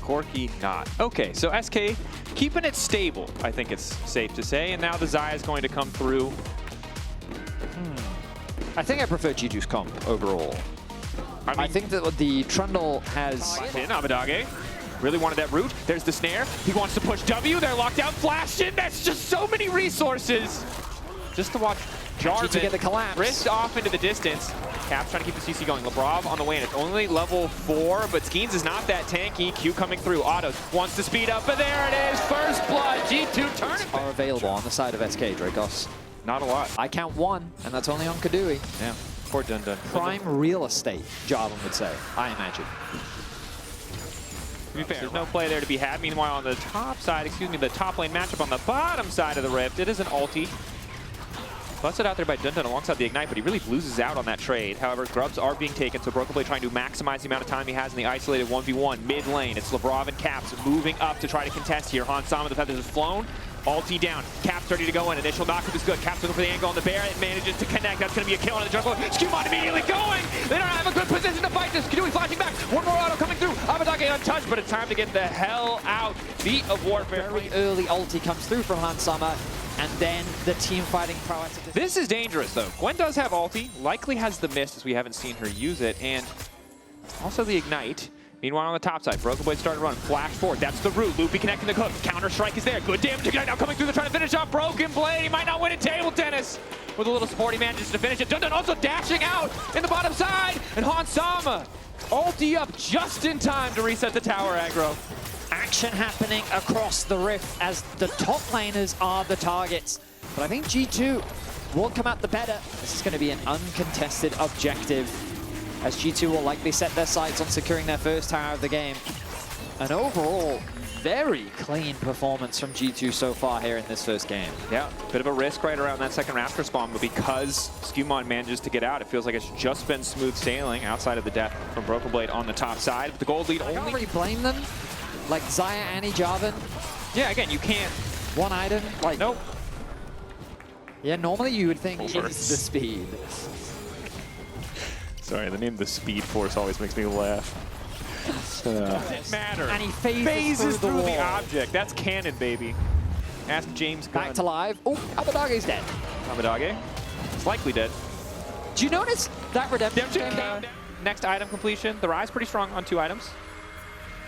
Corki not. Okay, so SK keeping it stable, I think it's safe to say. And now the Xayah is going to come through. I think I prefer G2's comp overall. I think that the Trundle has... In Abadage. Really wanted that root. There's the snare. He wants to push W. They're locked down. Flash in. That's just so many resources. Just to watch Jarvan to get the collapse. Wrist off into the distance. Caps trying to keep the CC going. Labrov on the way, and it's only level 4, but Skeens is not that tanky. Q coming through. Autos wants to speed up, but there it is. First blood. G2 turn it. Are available on the side of SK, Dracos. Not a lot. I count 1, and that's only on Kadui. Yeah. Poor Dundun. Prime real estate, Jarvan would say, I imagine. To be fair, there's no play there to be had. Meanwhile, on the top side, the top lane matchup on the bottom side of the Rift, it is an ulti. Busted out there by Dundun alongside the Ignite, but he really loses out on that trade. However, grubs are being taken, so Broken Blade trying to maximize the amount of time he has in the isolated 1v1 mid lane. It's Labrov and Caps moving up to try to contest here. Han Sama, the feathers is flown. Ulti down. Caps ready to go in. Initial knockup is good. Caps looking for the angle on the bear. It manages to connect. That's going to be a kill on the jungle. Skewmon immediately going. They don't have a good position to fight this. Kadui flashing back. One more auto coming through. Abadage untouched, but it's time to get the hell out. Beat of Warfare. Very early ulti comes through from Han Sama, and then the team fighting prowess. This is dangerous, though. Gwen does have ulti. Likely has the mist, as we haven't seen her use it, and also the Ignite. Meanwhile, on the top side, Broken Blade starting to run. Flash forward. That's the root. Loopy connecting the hook. Counter strike is there. Good damage. Ignite now coming through. They're trying to finish off Broken Blade. He might not win in table tennis. With a little support, he manages to finish it. Dundun also dashing out in the bottom side. And Han Sama ulti up just in time to reset the tower aggro. Action happening across the Rift as the top laners are the targets. But I think G2 will come out the better. This is going to be an uncontested objective, as G2 will likely set their sights on securing their first tower of the game. An overall very clean performance from G2 so far here in this first game. Yeah, bit of a risk right around that second Raptor spawn, but because Skewmon manages to get out, it feels like it's just been smooth sailing outside of the death from Broken Blade on the top side. But the gold lead only... I can't really blame them. Like Xayah, Annie, Jarvan. Yeah, again, you can't... One item, like... Nope. Yeah, normally you would think it's the speed. Sorry, the name The Speed Force always makes me laugh. Doesn't matter. And he phases through the object. That's canon, baby. Ask James Gunn. Back to live. Oh, Abadage's dead. Abadage is likely dead. Do you notice that redemption? Next item completion. The Rise pretty strong on 2 items.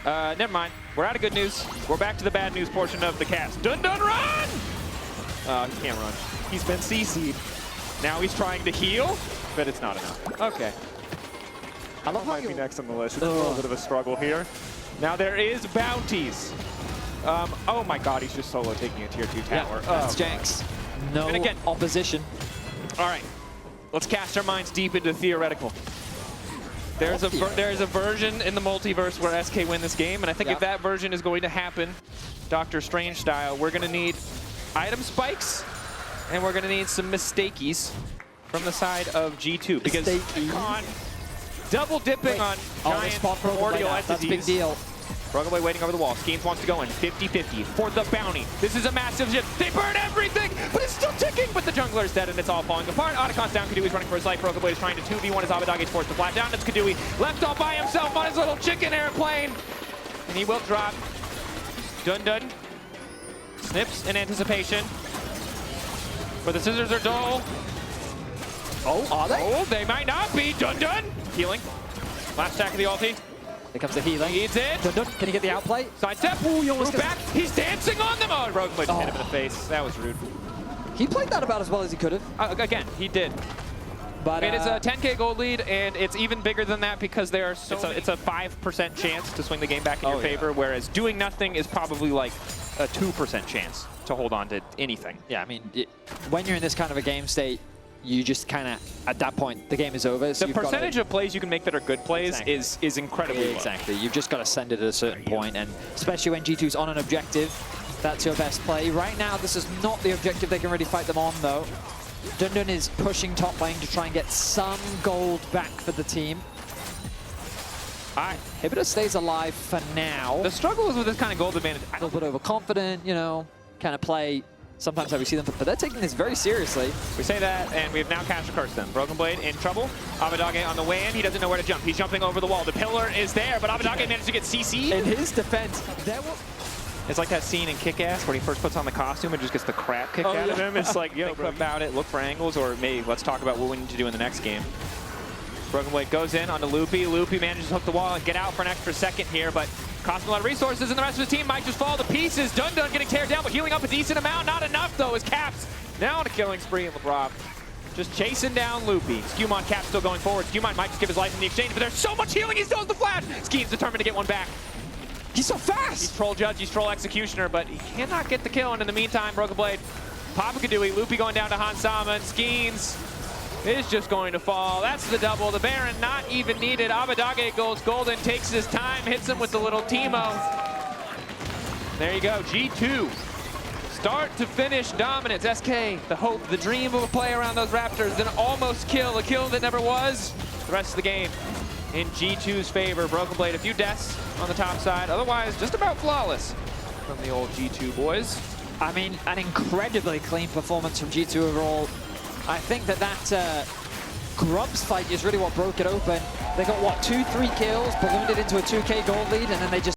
Never mind. We're out of good news. We're back to the bad news portion of the cast. Dundun run! He can't run. He's been CC'd. Now he's trying to heal, but it's not enough. Okay. I love how might be next on the list. It's a little bit of a struggle here. Now there is bounties. Oh my god, he's just solo taking a tier 2 tower. Yeah, that's Janks. No and again, opposition. All right, let's cast our minds deep into theoretical. There's a version in the multiverse where SK win this game, and I think if that version is going to happen, Doctor Strange style, we're going to need item spikes, and we're going to need some mistakies from the side of G2. Because double dipping on giant primordial entities. That's a big deal. Broken Blade waiting over the wall. Skeens wants to go in 50-50 for the bounty. This is a massive shift. They burn everything, but it's still ticking. But the jungler's dead and it's all falling apart. Otacon's down. Kadui's running for his life. Broken Blade is trying to 2v1 as Abadage's forced to flat down. It's Kadui left all by himself on his little chicken airplane. And he will drop. Dundun snips in anticipation. But the scissors are dull. Oh, are they? Oh, they might not be. Dundun healing. Last stack of the ulti. Here comes the healing. Needs it. Dundun, can he get the outplay? Sidestep. Ooh, you almost back. He's dancing on them. Oh, Broken Blade hit him in the face. That was rude. He played that about as well as he could have. Again, he did. But it is a 10K gold lead, and it's even bigger than that because they are so it's a 5% chance to swing the game back in your favor, whereas doing nothing is probably like a 2% chance to hold on to anything. Yeah, I mean, when you're in this kind of a game state, you just kind of, at that point, the game is over. So the percentage of plays you can make that are good plays is incredibly low. Exactly. You've just got to send it at a certain point, and especially when G2's on an objective, that's your best play. Right now, this is not the objective they can really fight them on, though. Dundun is pushing top lane to try and get some gold back for the team. Hibita stays alive for now. The struggle is with this kind of gold advantage. A little bit overconfident, you know, kind of play sometimes how we see them, but they're taking this very seriously. We say that, and we have now Cash cursed them. Broken Blade in trouble. Abadage on the way in. He doesn't know where to jump. He's jumping over the wall. The pillar is there, but Abadage managed to get CC'd. In his defense, there will... It's like that scene in Kick-Ass when he first puts on the costume and just gets the crap kicked out of him. It's like, yo, think about it, look for angles, or maybe let's talk about what we need to do in the next game. Broken Blade goes in onto Loopy. Loopy manages to hook the wall and get out for an extra second here, but costing a lot of resources, and the rest of his team might just fall to pieces. Dun getting teared down, but healing up a decent amount. Not enough, though, as Caps now on a killing spree in LeBron. Just chasing down Loopy. Skewmon Caps still going forward. Skewmon might just give his life in the exchange, but there's so much healing, he still has the flash. Skeem's determined to get one back. He's so fast! He's Troll Judge, he's Troll Executioner, but he cannot get the kill, and in the meantime, Broken Blade, Papa Kadooey, Loopy going down to Hansama, and Skeens is just going to fall. That's the double. The Baron not even needed. Abadage goes golden, takes his time, hits him with the little Teemo. There you go, G2. Start to finish dominance. SK, the hope, the dream of a play around those Raptors, then almost kill, a kill that never was. The rest of the game in G2's favor. Broken Blade, a few deaths on the top side. Otherwise, just about flawless from the old G2 boys. I mean, an incredibly clean performance from G2 overall. I think that Grubs fight is really what broke it open. They got, what, 2-3 kills, ballooned it into a 2K gold lead, and then they just